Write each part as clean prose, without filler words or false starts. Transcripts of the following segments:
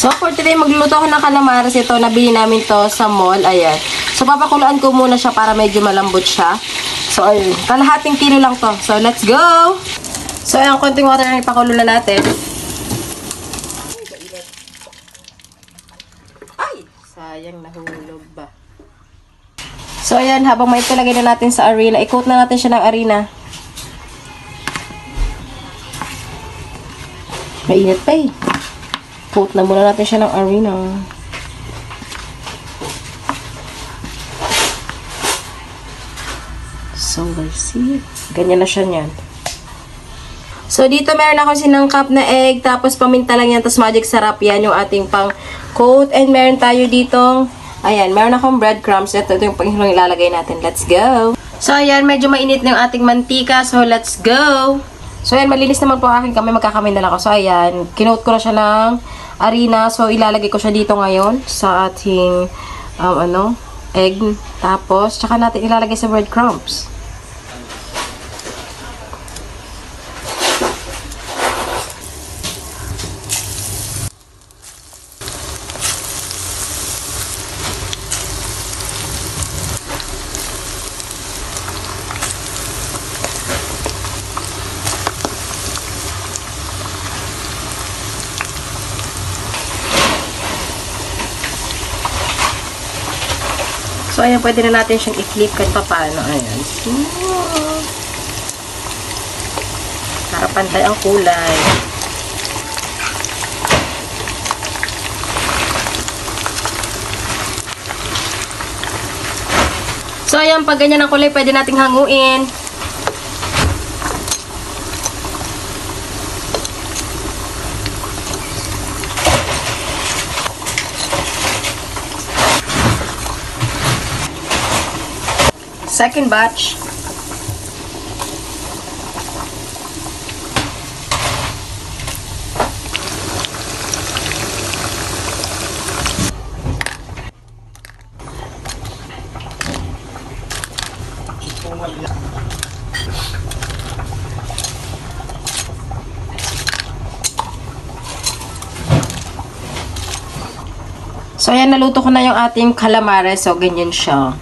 So, for today, magluluto ako ng calamares. Ito, nabili namin to sa mall. Ayan. So, papakuluan ko muna siya para medyo malambot siya. So, ayun. Kalahating kilo lang to. So, let's go! So, ayan, konting water na ipakulo na natin. Ay! Sayang, nahulog ba? So, ayan, habang may talagay na natin sa arena, i-coat na natin siya ng arena. Mainit pa eh. Coat na muna natin siya ng arena. So, let's see. Ganyan na siya niyan. So, dito meron ako sinangkap na egg, tapos paminta lang yan, tapos magic sarap yan, yung ating pang coat. And meron tayo ditong, ayan, meron akong breadcrumbs. Ito yung panghilong ilalagay natin. Let's go! So, ayan, medyo mainit na yung ating mantika. So, let's go! So, ayan, malinis naman po aking kamay. Magkakamay na lang ako. So, ayan, kinote ko na siya ng arena. So, ilalagay ko siya dito ngayon sa ating, egg. Tapos, tsaka natin ilalagay sa breadcrumbs. So, ayan, pwede na natin siyang i-flip kahit paano. Ayan. Para pantay ang kulay. So, ayan, pag ganyan ang kulay, pwede nating hanguin. Second batch. So, ayan, naluto ko na yung ating calamares. So, ganyan siya.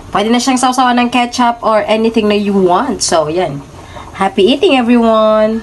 Pwede na siyang sausawan ng ketchup or anything na you want. So, yan. Happy eating, everyone!